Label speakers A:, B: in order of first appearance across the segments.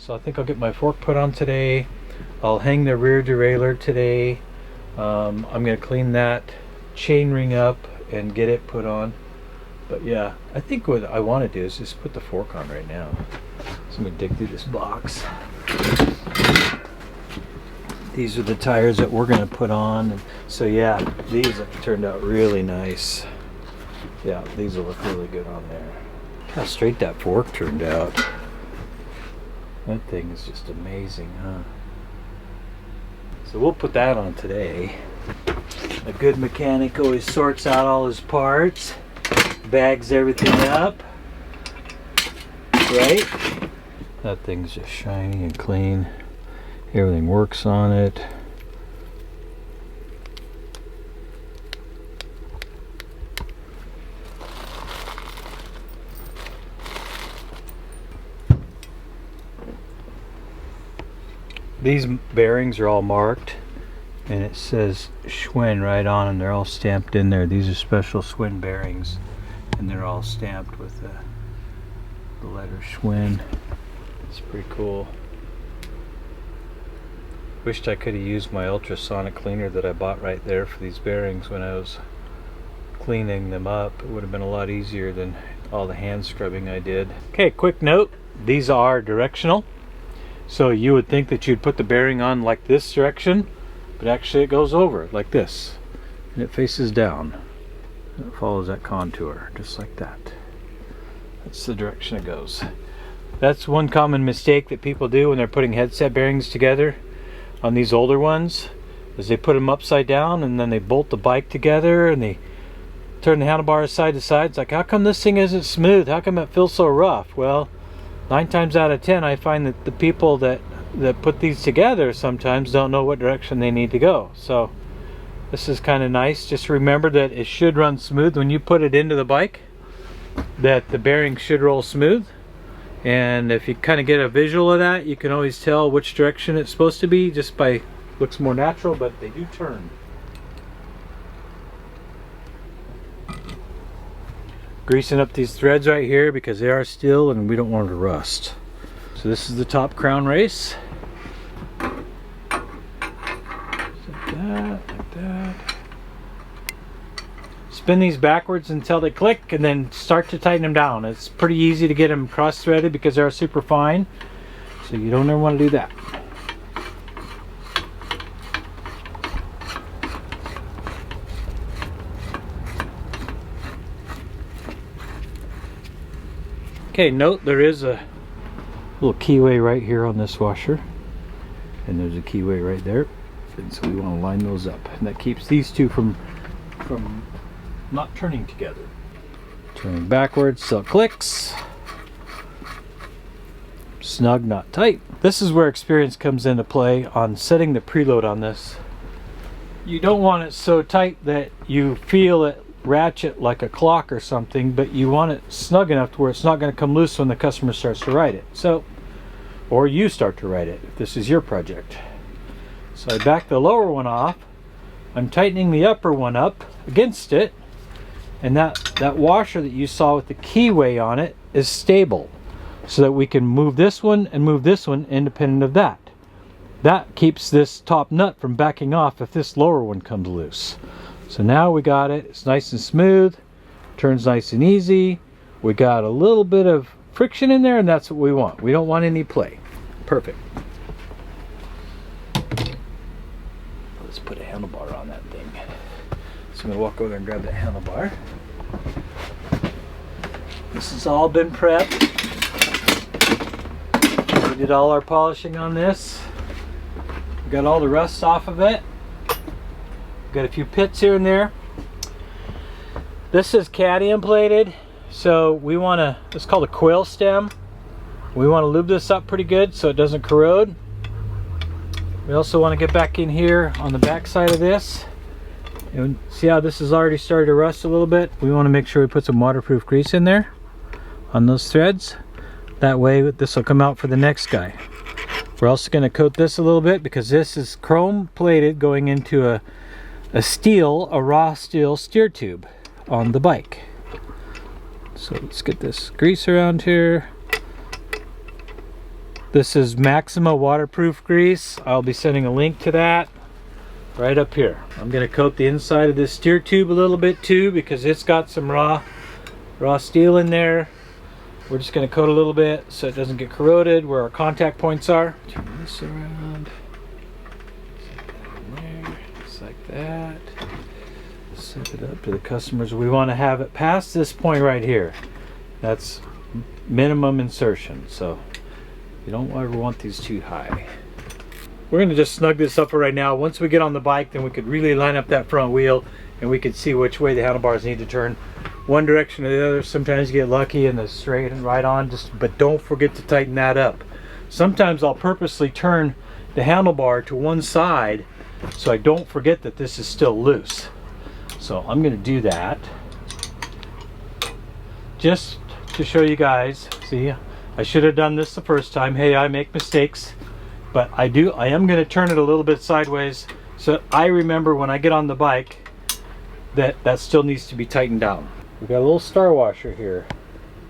A: So I think I'll get my fork put on today. I'll hang the rear derailleur today. I'm going to clean that chain ring up and get it put on. But yeah, I think what I want to do is just put the fork on right now. So I'm going to dig through this box. These are the tires that we're going to put on. So yeah, these have turned out really nice. Yeah, these will look really good on there. Look how straight that fork turned out. That thing is just amazing, huh? So we'll put that on today. A good mechanic always sorts out all his parts, bags everything up, right? That thing's just shiny and clean. Everything works on it. These bearings are all marked and it says Schwinn right on them. They're all stamped in there. These are special Schwinn bearings and they're all stamped with the letter Schwinn. It's pretty cool. Wished I could have used my ultrasonic cleaner that I bought right there for these bearings when I was cleaning them up. It would have been a lot easier than all the hand scrubbing I did. Okay, quick note. These are directional. So you would think that you'd put the bearing on like this direction, but actually it goes over like this. And it faces down. It follows that contour, just like that. That's the direction it goes. That's one common mistake that people do when they're putting headset bearings together on these older ones, is they put them upside down and then they bolt the bike together and they turn the handlebars side to side. It's like, how come this thing isn't smooth? How come it feels so rough? Well, 9 times out of 10 I find that the people that put these together sometimes don't know what direction they need to go. So this is kind of nice. Just remember that it should run smooth when you put it into the bike, that the bearing should roll smooth. And if you kind of get a visual of that, you can always tell which direction it's supposed to be just by, looks more natural, but they do turn. Greasing up these threads right here because they are steel and we don't want them to rust. So this is the top crown race. Like that, like that. Spin these backwards until they click and then start to tighten them down. It's pretty easy to get them cross-threaded because they're super fine. So you don't ever want to do that. Okay, note there is a little keyway right here on this washer, and there's a keyway right there, and so we want to line those up, and that keeps these two from not turning together. Turning backwards so it clicks. Snug, not tight. This is where experience comes into play on setting the preload on this. You don't want it so tight that you feel it ratchet like a clock or something, but you want it snug enough to where it's not going to come loose when the customer starts to ride it. So, or you start to ride it if this is your project. So I back the lower one off. I'm tightening the upper one up against it, and that washer that you saw with the keyway on it is stable, so that we can move this one and move this one independent of that. That keeps this top nut from backing off if this lower one comes loose. So now we got it. It's nice and smooth, turns nice and easy. We got a little bit of friction in there, and that's what we want. We don't want any play. Perfect. Let's put a handlebar on that thing. So I'm going to walk over there and grab that handlebar. This has all been prepped. We did all our polishing on this. We got all the rust off of it. Got a few pits here and there. This is cadmium plated, so we want to, it's called a coil stem. We want to lube this up pretty good so it doesn't corrode. We also want to get back in here on the back side of this. And see how this has already started to rust a little bit? We want to make sure we put some waterproof grease in there on those threads. That way this will come out for the next guy. We're also going to coat this a little bit because this is chrome plated going into a raw steel steer tube on the bike. So let's get this grease around here. This is Maxima waterproof grease. I'll be sending a link to that right up here. I'm going to coat the inside of this steer tube a little bit too, because it's got some raw steel in there. We're just going to coat a little bit so it doesn't get corroded where our contact points are. Turn this around. Just like that. Set it up to the customers. We want to have it past this point right here. That's minimum insertion, so you don't ever want these too high. We're going to just snug this up for right now. Once we get on the bike, then we could really line up that front wheel and we could see which way the handlebars need to turn, one direction or the other. Sometimes you get lucky and it's straight and right on, but don't forget to tighten that up. Sometimes I'll purposely turn the handlebar to one side so I don't forget that this is still loose. So I'm going to do that just to show you guys. See, I should have done this the first time. Hey, I make mistakes, but I am going to turn it a little bit sideways so I remember when I get on the bike that still needs to be tightened down. We got a little star washer here.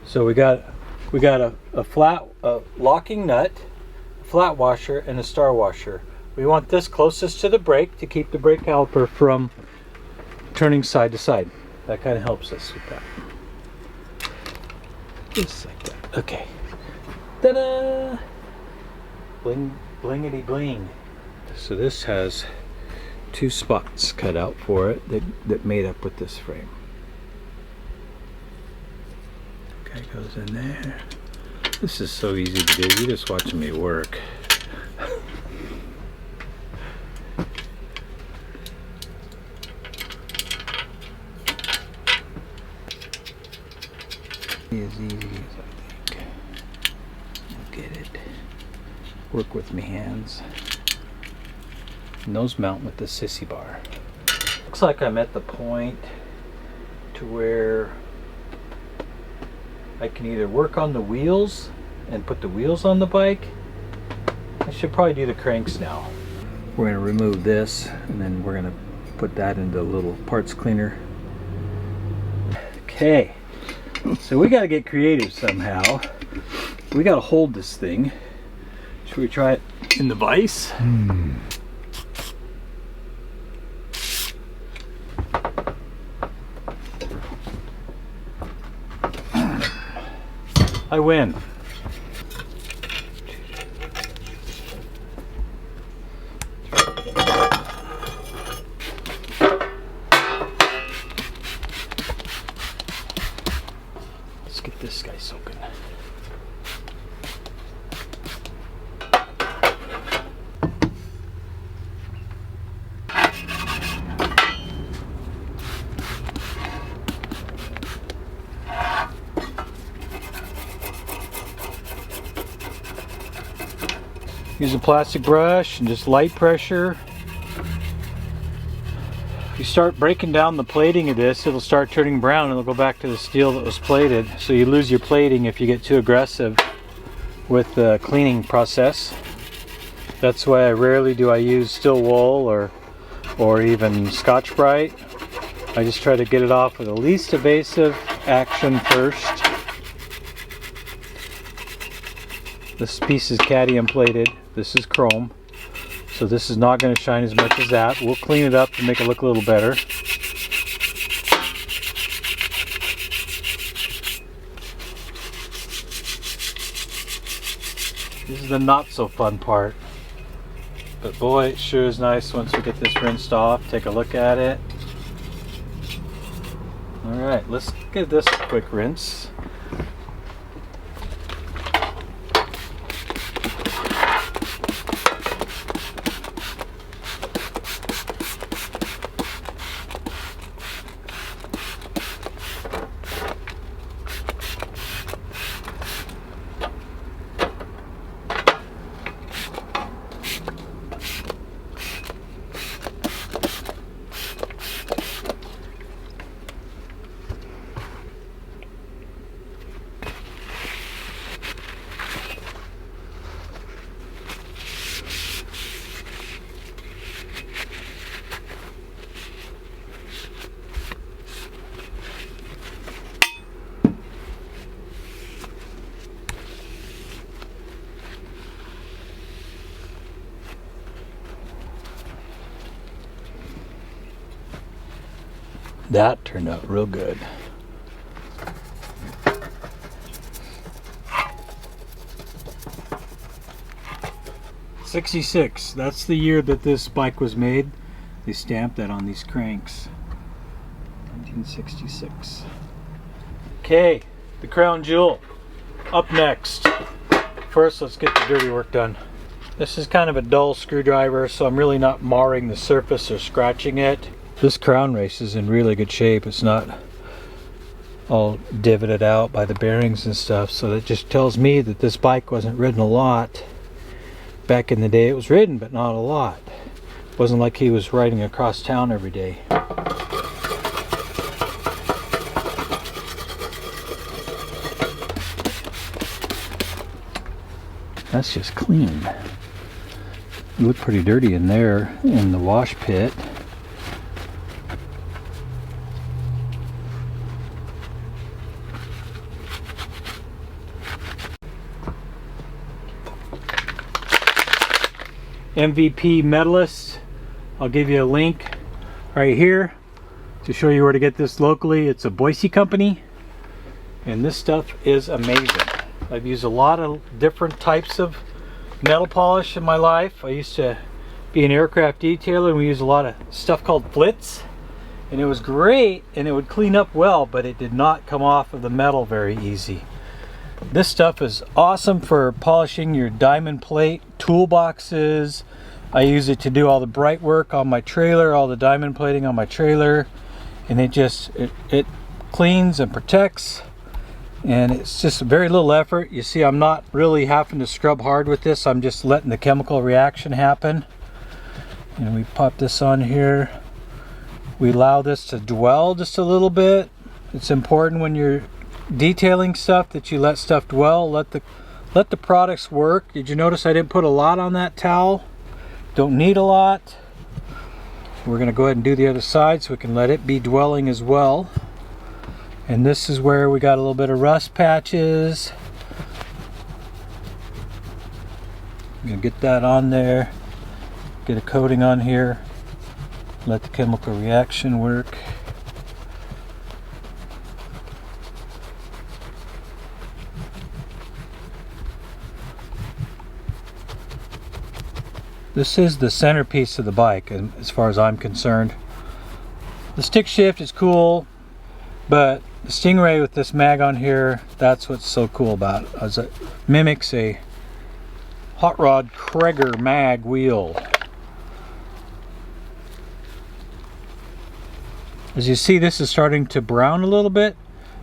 A: So we got a flat locking nut, a flat washer, and a star washer. We want this closest to the brake to keep the brake caliper from turning side to side. That kind of helps us with that. Just like that. Okay. Ta-da! Bling, blingity bling. So this has two spots cut out for it that made up with this frame. Okay, goes in there. This is so easy to do. You're just watching me work. As easy as I think. I'll get it. Work with my hands. And those mount with the sissy bar. Looks like I'm at the point to where I can either work on the wheels and put the wheels on the bike. I should probably do the cranks now. We're going to remove this and then we're going to put that into a little parts cleaner. Okay. So we got to get creative somehow. We got to hold this thing. Should we try it in the vise? I win. Let's get this guy soaking. Use a plastic brush and just light pressure. If you start breaking down the plating of this, it'll start turning brown and it'll go back to the steel that was plated. So you lose your plating if you get too aggressive with the cleaning process. That's why I rarely do I use steel wool or even Scotch-Brite. I just try to get it off with the least evasive action first. This piece is cadmium plated. This is chrome. So this is not going to shine as much as that. We'll clean it up to make it look a little better. This is the not so fun part. But boy, it sure is nice once we get this rinsed off. Take a look at it. Alright, let's give this a quick rinse. That turned out real good. '66, that's the year that this bike was made. They stamped that on these cranks. 1966. Okay, the crown jewel. Up next. First, let's get the dirty work done. This is kind of a dull screwdriver, so I'm really not marring the surface or scratching it. This crown race is in really good shape. It's not all divoted out by the bearings and stuff, so that just tells me that this bike wasn't ridden a lot. Back in the day it was ridden, but not a lot. It wasn't like he was riding across town every day. That's just clean. You look pretty dirty in there in the wash pit. MVP medalist. I'll give you a link right here to show you where to get this locally. It's a Boise company, and this stuff is amazing. I've used a lot of different types of metal polish in my life. I used to be an aircraft detailer, and we used a lot of stuff called flits, and it was great and it would clean up well, but it did not come off of the metal very easy. This stuff is awesome for polishing your diamond plate toolboxes. I use it to do all the bright work on my trailer, all the diamond plating on my trailer, and it cleans and protects, and it's just very little effort. You see, I'm not really having to scrub hard with this. I'm just letting the chemical reaction happen. And we pop this on here. We allow this to dwell just a little bit. It's important when you're detailing stuff that you let stuff dwell. Let the products work. Did you notice I didn't put a lot on that towel? Don't need a lot. We're going to go ahead and do the other side so we can let it be dwelling as well. And this is where we got a little bit of rust patches. I'm going to get that on there. Get a coating on here. Let the chemical reaction work. This is the centerpiece of the bike as far as I'm concerned. The stick shift is cool, but the Stingray with this mag on here, that's what's so cool about it, as it mimics a Hot Rod Cragar mag wheel. As you see, this is starting to brown a little bit.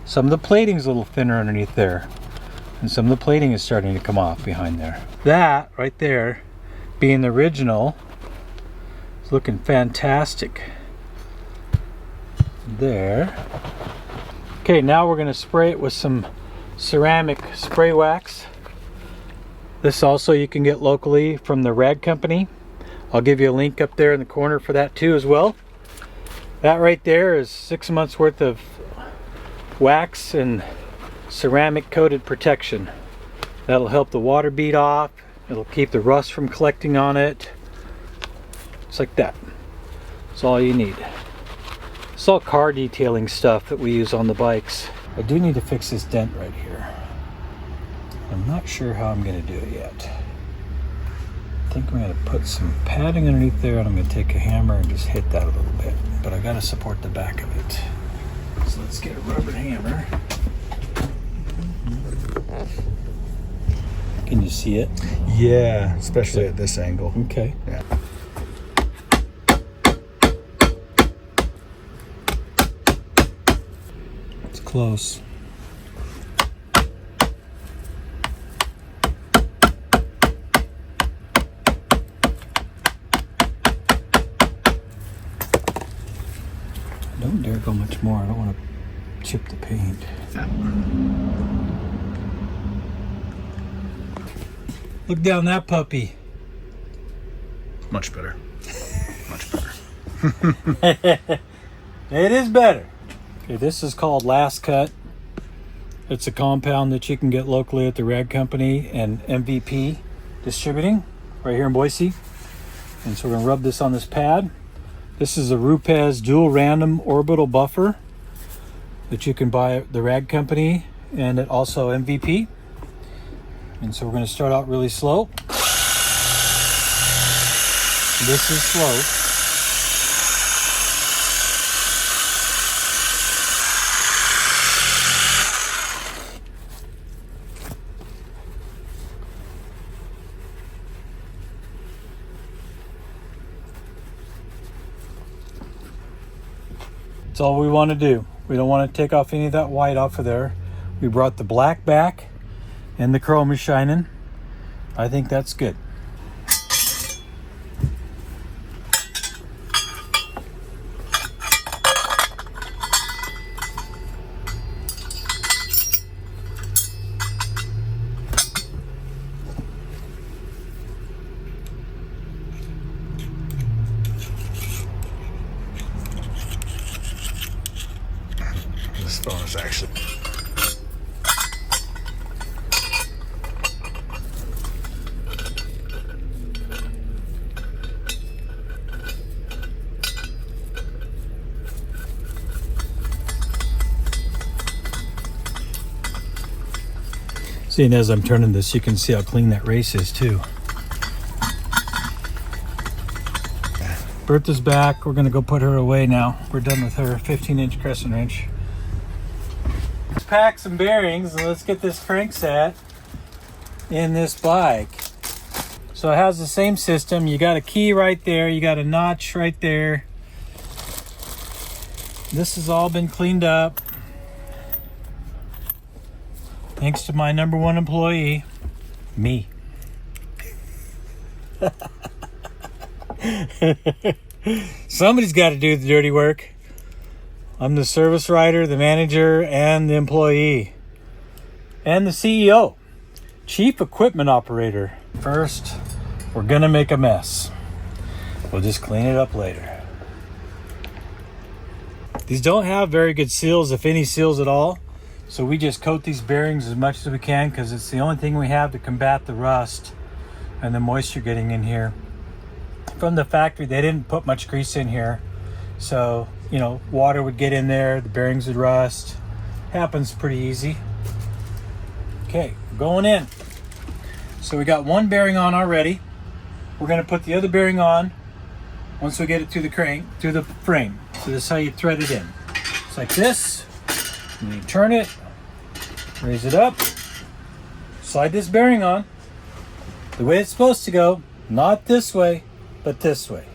A: Some of the plating's a little thinner underneath there, and some of the plating is starting to come off behind there. That right there, being the original, it's looking fantastic there. Okay, now we're going to spray it with some ceramic spray wax. This also you can get locally from the Rag Company. I'll give you a link up there in the corner for that too as well. That right there is 6 months worth of wax and ceramic coated protection. That'll help the water bead off. It'll keep the rust from collecting on it. Just like that. That's all you need. It's all car detailing stuff that we use on the bikes. I do need to fix this dent right here. I'm not sure how I'm going to do it yet. I think I'm going to put some padding underneath there, and I'm going to take a hammer and just hit that a little bit. But I got to support the back of it. So let's get a rubber hammer. Can you see it?
B: Yeah, especially at this angle.
A: Okay.
B: Yeah.
A: It's close. Don't dare go much more. I don't want to chip the paint. Look down that puppy.
B: Much better. Much better.
A: It is better. Okay, this is called Last Cut. It's a compound that you can get locally at the Rag Company and MVP Distributing right here in Boise. And so we're going to rub this on this pad. This is a Rupes dual random orbital buffer that you can buy at the Rag Company and at also MVP. And so we're going to start out really slow. This is slow. That's all we want to do. We don't want to take off any of that white off of there. We brought the black back and the chrome is shining. I think that's good.
B: This phone is actually...
A: Seeing as I'm turning this, you can see how clean that race is too. Bertha's back. We're gonna go put her away now. We're done with her 15-inch crescent wrench. Let's pack some bearings and let's get this crankset in this bike. So it has the same system. You got a key right there. You got a notch right there. This has all been cleaned up. Thanks to my number one employee, me. Somebody's got to do the dirty work. I'm the service writer, the manager, and the employee. And the CEO. Chief Equipment Operator. First, we're going to make a mess. We'll just clean it up later. These don't have very good seals, if any seals at all. So we just coat these bearings as much as we can because it's the only thing we have to combat the rust and the moisture getting in here. From the factory, they didn't put much grease in here. So, you know, water would get in there, the bearings would rust. Happens pretty easy. Okay, going in. So we got one bearing on already. We're gonna put the other bearing on once we get it to the crank, to the frame. So this is how you thread it in. It's like this. And you turn it, raise it up, slide this bearing on the way it's supposed to go, not this way, but this way.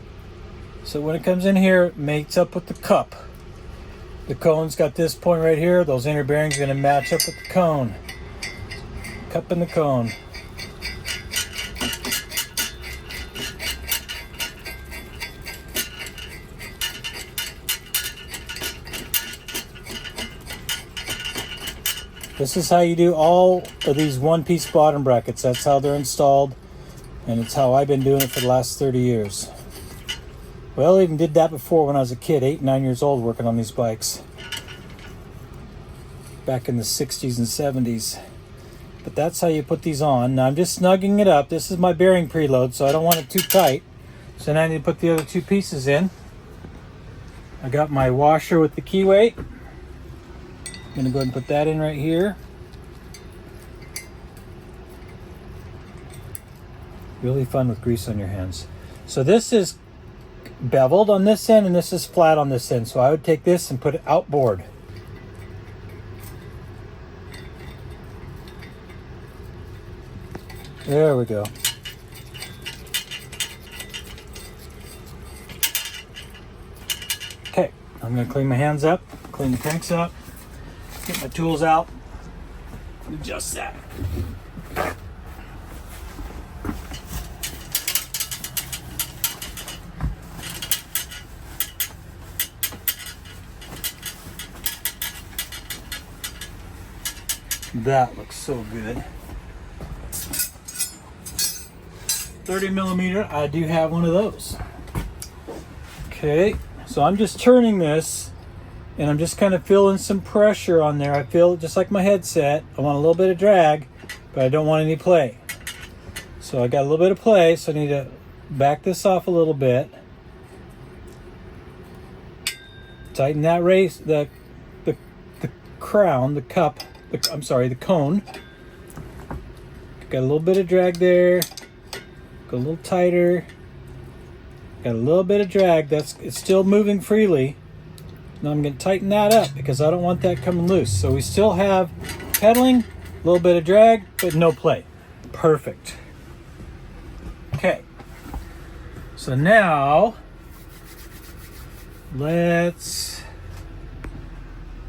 A: So when it comes in here, it mates up with the cup. The cone's got this point right here. Those inner bearings are going to match up with the cone. Cup and the cone. This is how you do all of these one-piece bottom brackets. That's how they're installed, and it's how I've been doing it for the last 30 years. Well, I even did that before when I was a kid, 8, 9 years old, working on these bikes. Back in the 60s and 70s. But that's how you put these on. Now I'm just snugging it up. This is my bearing preload, so I don't want it too tight. So now I need to put the other two pieces in. I got my washer with the key weight. I'm going to go ahead and put that in right here. Really fun with grease on your hands. So this is beveled on this end and this is flat on this end. So I would take this and put it outboard. There we go. Okay, I'm going to clean my hands up, clean the cranks up. Get my tools out, adjust that. That looks so good. 30 millimeter, I do have one of those. Okay, so I'm just turning this and I'm just kind of feeling some pressure on there. I feel just like my headset. I want a little bit of drag, but I don't want any play. So I got a little bit of play, so I need to back this off a little bit. Tighten that race, the crown, the cup, the cone. Got a little bit of drag there. Go a little tighter. Got a little bit of drag. It's still moving freely. Now I'm going to tighten that up because I don't want that coming loose. So we still have pedaling, a little bit of drag, but no play. Perfect. Okay. So now let's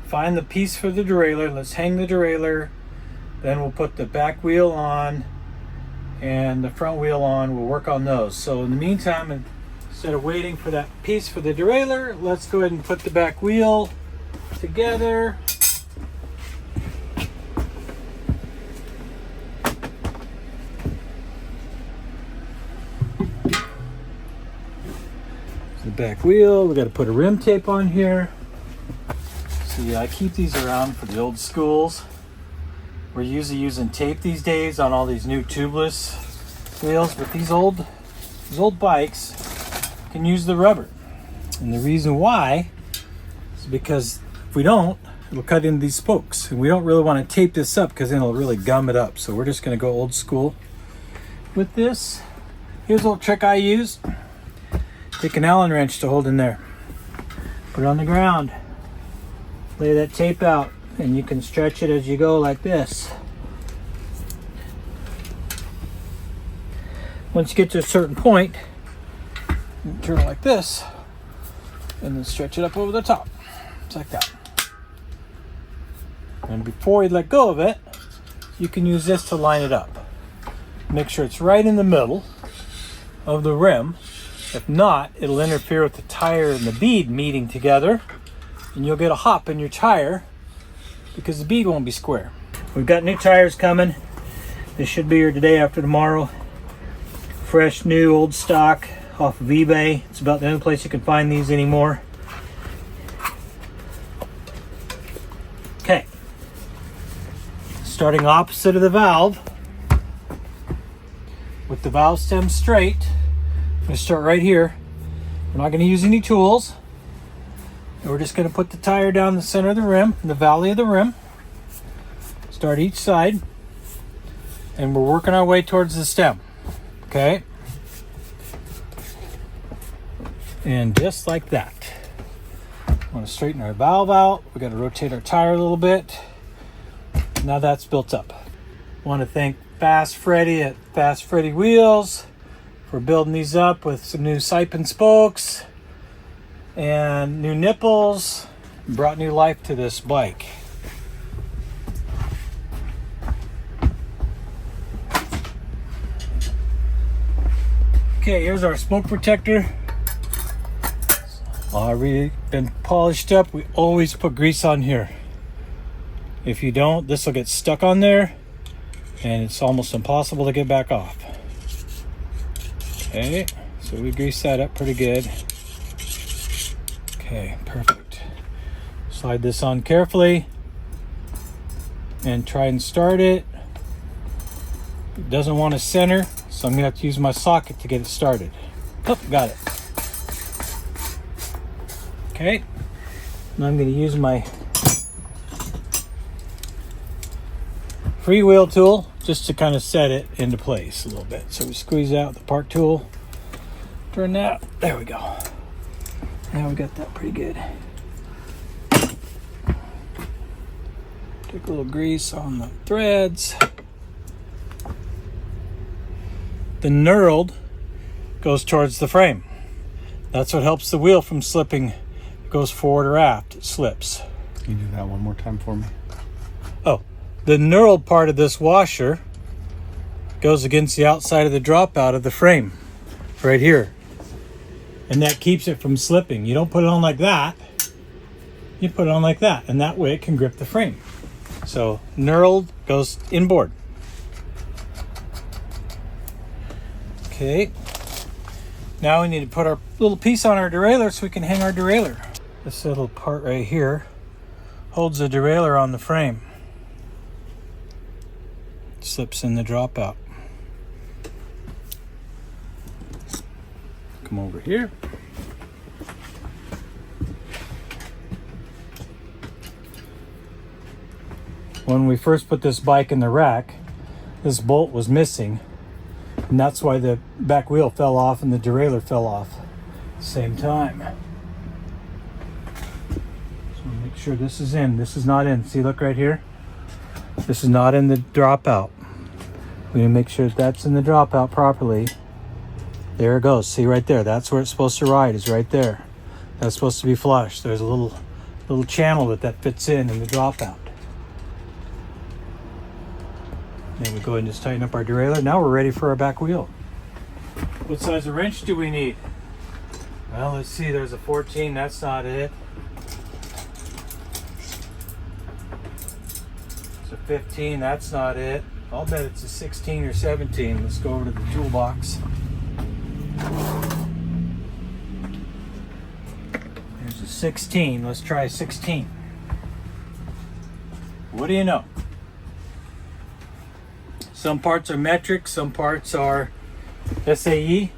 A: find the piece for the derailleur. Let's hang the derailleur. Then we'll put the back wheel on and the front wheel on. We'll work on those. So in the meantime, instead of waiting for that piece for the derailleur, let's go ahead and put the back wheel together. The back wheel, we got to put a rim tape on here. See, I keep these around for the old schools. We're usually using tape these days on all these new tubeless wheels, but these old bikes can use the rubber. And the reason why is because if we don't, it'll cut into these spokes. And we don't really want to tape this up because then it'll really gum it up. So we're just going to go old school with this. Here's a little trick I use. Take an Allen wrench to hold in there. Put it on the ground. Lay that tape out, and you can stretch it as you go like this. Once you get to a certain point, you turn it like this, and then stretch it up over the top. Just like that. And before you let go of it, you can use this to line it up. Make sure it's right in the middle of the rim. If not, it'll interfere with the tire and the bead meeting together, and you'll get a hop in your tire because the bead won't be square. We've got new tires coming. They should be here today after tomorrow. Fresh, new, old stock off of eBay. It's about the only place you can find these anymore. Okay. Starting opposite of the valve with the valve stem straight. I'm going to start right here. We're not going to use any tools. And we're just going to put the tire down the center of the rim, in the valley of the rim. Start each side. And we're working our way towards the stem. Okay? And just like that. I want to straighten our valve out. We've got to rotate our tire a little bit. Now that's built up. I want to thank Fast Freddy at Fast Freddy Wheels. We're building these up with some new siping spokes and new nipples. Brought new life to this bike. Okay, here's our spoke protector. Already been polished up. We always put grease on here. If you don't, this will get stuck on there and it's almost impossible to get back off. Okay, so we grease that up pretty good. Okay, perfect. Slide this on carefully and try and start it. It doesn't want to center, so I'm gonna have to use my socket to get it started. Oh, got it. Okay, now I'm gonna use my freewheel tool just to kind of set it into place a little bit. So we squeeze out the park tool, turn that, there we go. Now we got that pretty good. Take a little grease on the threads. The knurled goes towards the frame. That's what helps the wheel from slipping. It goes forward or aft, it slips.
B: Can you do that one more time for me?
A: Oh, the knurled part of this washer goes against the outside of the dropout of the frame, right here. And that keeps it from slipping. You don't put it on like that. You put it on like that, and that way it can grip the frame. So knurled goes inboard. Okay. Now we need to put our little piece on our derailleur so we can hang our derailleur. This little part right here holds the derailleur on the frame. Slips in the dropout. Come over here. when we first put this bike in the rack, this bolt was missing, and that's why the back wheel fell off and the derailleur fell off at the same time. So make sure this is in. This is not in. See, look right here. This is not in the dropout. We need to make sure that that's in the dropout properly. There it goes. See right there. That's where it's supposed to ride, is right there. That's supposed to be flush. There's a little channel that fits in the dropout. Then we go ahead and just tighten up our derailleur. Now we're ready for our back wheel. What size of wrench do we need? Well, let's see. There's a 14. That's not it. It's a 15. That's not it. I'll bet it's a 16 or 17. Let's go over to the toolbox. There's a 16. Let's try a 16. What do you know? Some parts are metric, some parts are SAE.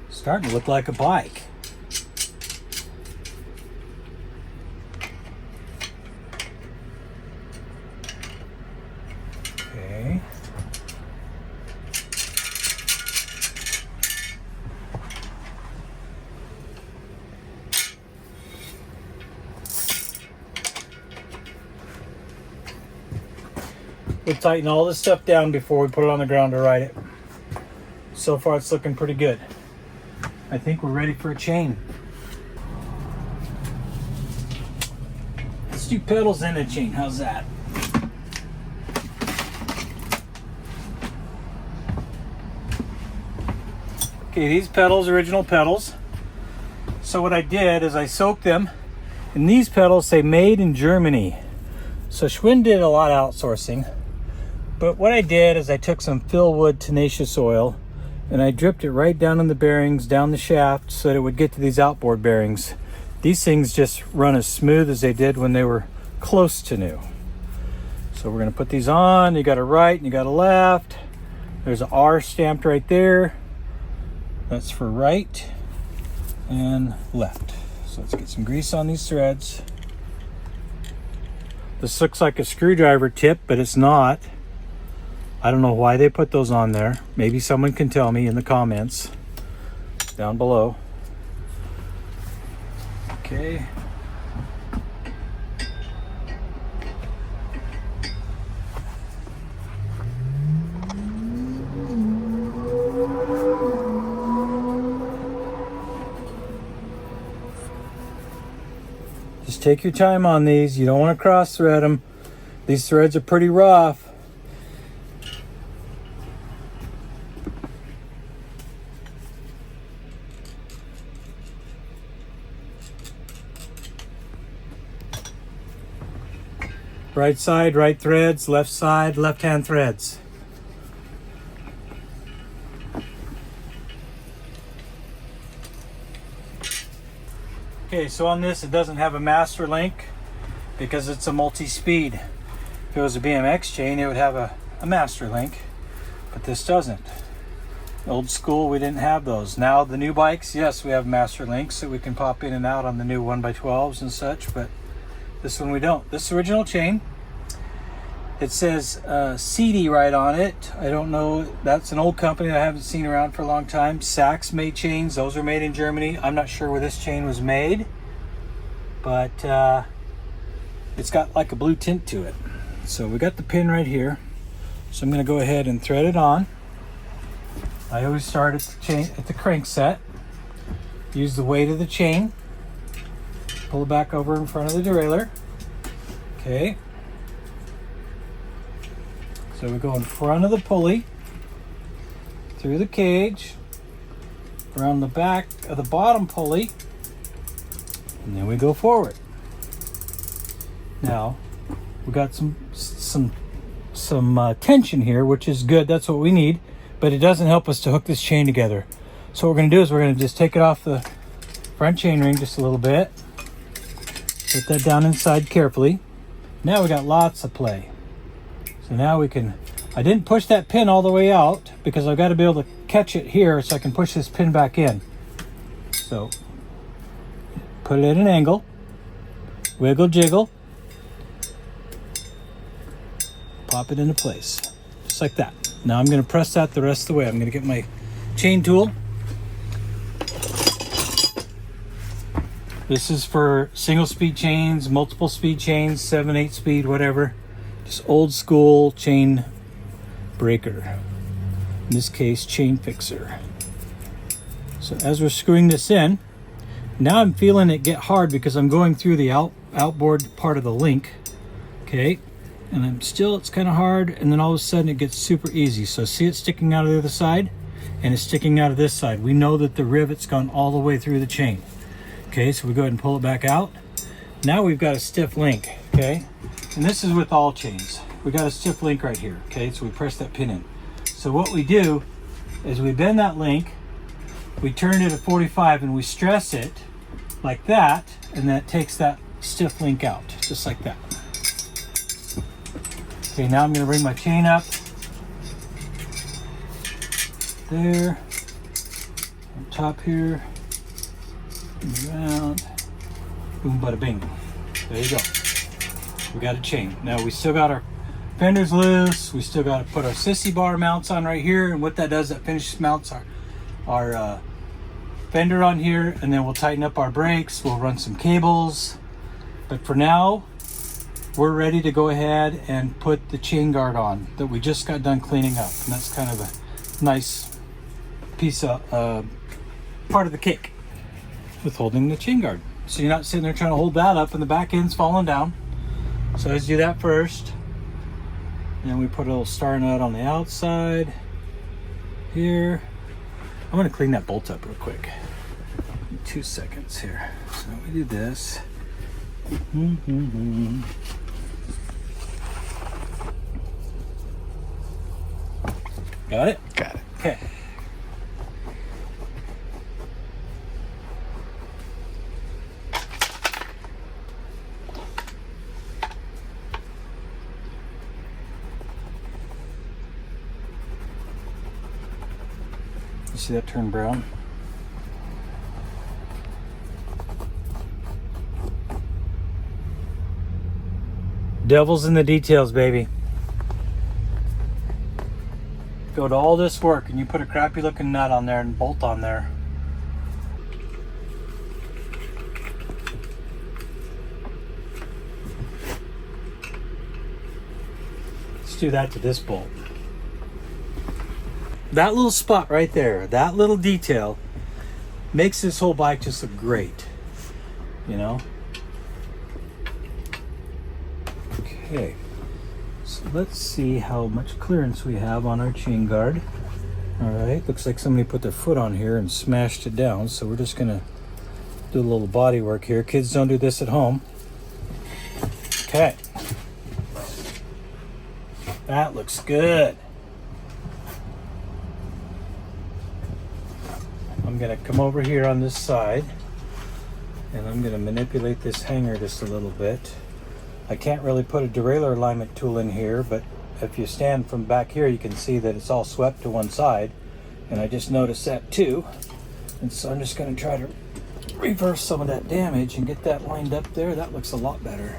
A: Starting to look like a bike. Okay. We'll tighten all this stuff down before we put it on the ground to ride it. So far it's looking pretty good. I think we're ready for a chain. Let's do pedals and a chain. How's that? Okay, these pedals, original pedals. So what I did is I soaked them, and these pedals say made in Germany. So Schwinn did a lot of outsourcing. But what I did is I took some Fillwood tenacious oil and I dripped it right down in the bearings, down the shaft, so that it would get to these outboard bearings. These things just run as smooth as they did when they were close to new. So we're gonna put these on. You got a right and you got a left. There's an R stamped right there. That's for right and left. So let's get some grease on these threads. This looks like a screwdriver tip, but it's not. I don't know why they put those on there. Maybe someone can tell me in the comments down below. Okay. Just take your time on these. You don't want to cross thread them. These threads are pretty rough. Right side, right threads, left side, left-hand threads. Okay, so on this, it doesn't have a master link because it's a multi-speed. If it was a BMX chain, it would have a master link, but this doesn't. Old school, we didn't have those. Now the new bikes, yes, we have master links so we can pop in and out on the new 1x12s and such, but this one we don't. This original chain, it says CD right on it. I don't know, that's an old company that I haven't seen around for a long time. Sachs made chains, those are made in Germany. I'm not sure where this chain was made, but it's got like a blue tint to it. So we got the pin right here. So I'm gonna go ahead and thread it on. I always start at the chain, at the crank set. Use the weight of the chain. Pull it back over in front of the derailleur. Okay. So we go in front of the pulley, through the cage, around the back of the bottom pulley, and then we go forward. Now, we got some tension here, which is good. That's what we need, but it doesn't help us to hook this chain together. So what we're going to do is we're going to just take it off the front chain ring just a little bit. Put that down inside carefully. Now we got lots of play. So now we can, I didn't push that pin all the way out because I've got to be able to catch it here so I can push this pin back in. So put it at an angle, wiggle jiggle, pop it into place, just like that. Now I'm going to press that the rest of the way. I'm going to get my chain tool. This is for single speed chains, multiple speed chains, 7, 8 speed, whatever. Just old school chain breaker. In this case, chain fixer. So as we're screwing this in, now I'm feeling it get hard because I'm going through the outboard part of the link. Okay, and it's kind of hard, and then all of a sudden it gets super easy. So see it sticking out of the other side, and it's sticking out of this side. We know that the rivet's gone all the way through the chain. Okay, so we go ahead and pull it back out. Now we've got a stiff link, okay? And this is with all chains. We got a stiff link right here, okay? So we press that pin in. So what we do is we bend that link, we turn it at 45, and we stress it like that, and that takes that stiff link out, just like that. Okay, now I'm gonna bring my chain up. There, on top here. Around, boom, bada bing. There you go. We got a chain. Now we still got our fenders loose. We still got to put our sissy bar mounts on right here, and what that does, that finishes mounts our fender on here, and then we'll tighten up our brakes. We'll run some cables, but for now, we're ready to go ahead and put the chain guard on that we just got done cleaning up, and that's kind of a nice piece of part of the cake with holding the chain guard. So you're not sitting there trying to hold that up and the back end's falling down. So let's do that first. And then we put a little star nut on the outside here. I'm going to clean that bolt up real quick. 2 seconds here. So we do this. Got it?
B: Got it.
A: Okay. See that turn brown? Devil's in the details, baby. Go to all this work and you put a crappy looking nut on there and bolt on there. Let's do that to this bolt. That little spot right there, that little detail makes this whole bike just look great, you know? Okay, so let's see how much clearance we have on our chain guard. All right, looks like somebody put their foot on here and smashed it down, so we're just gonna do a little body work here. Kids, don't do this at home. Okay, that looks good. I'm going to come over here on this side and I'm going to manipulate this hanger just a little bit. I can't really put a derailleur alignment tool in here, but if you stand from back here you can see that it's all swept to one side, and I just noticed that too. And so I'm just going to try to reverse some of that damage and get that lined up there. That looks a lot better.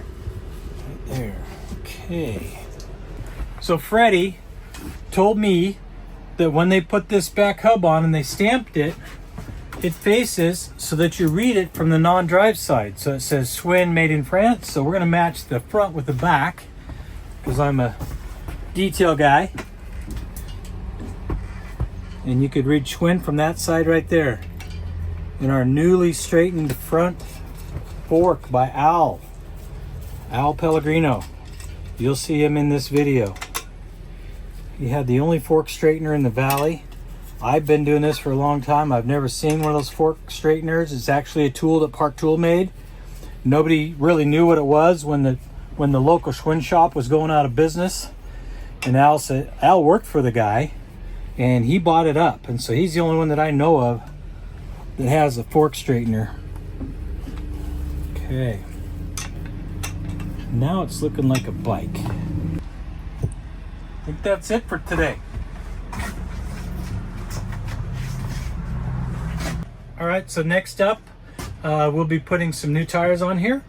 A: Right there. Okay. So Freddie told me that when they put this back hub on and they stamped it, it faces so that you read it from the non-drive side. So it says Schwinn made in France. So we're going to match the front with the back because I'm a detail guy. And you could read Schwinn from that side right there. In our newly straightened front fork by Al Pellegrino. You'll see him in this video. He had the only fork straightener in the valley. I've been doing this for a long time. I've never seen one of those fork straighteners. It's actually a tool that Park Tool made. Nobody really knew what it was when the local Schwinn shop was going out of business. And Al worked for the guy and he bought it up. And so he's the only one that I know of that has a fork straightener. Okay. Now it's looking like a bike. I think that's it for today. All right, so next up, we'll be putting some new tires on here.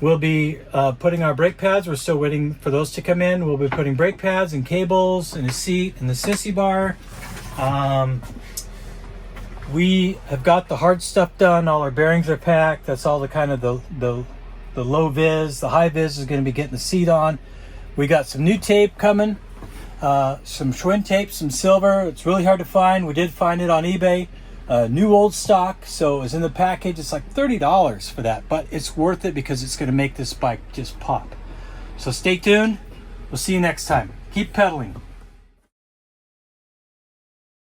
A: We'll be putting our brake pads. We're still waiting for those to come in. We'll be putting brake pads and cables and a seat and the sissy bar. We have got the hard stuff done. All our bearings are packed. That's all the kind of the low vis. The high vis is going to be getting the seat on. We got some new tape coming. Some Schwinn tape, some silver. It's really hard to find. We did find it on eBay. New old stock, so it was in the package. It's like $30 for that, but it's worth it because it's going to make this bike just pop. So stay tuned. We'll see you next time. Keep pedaling.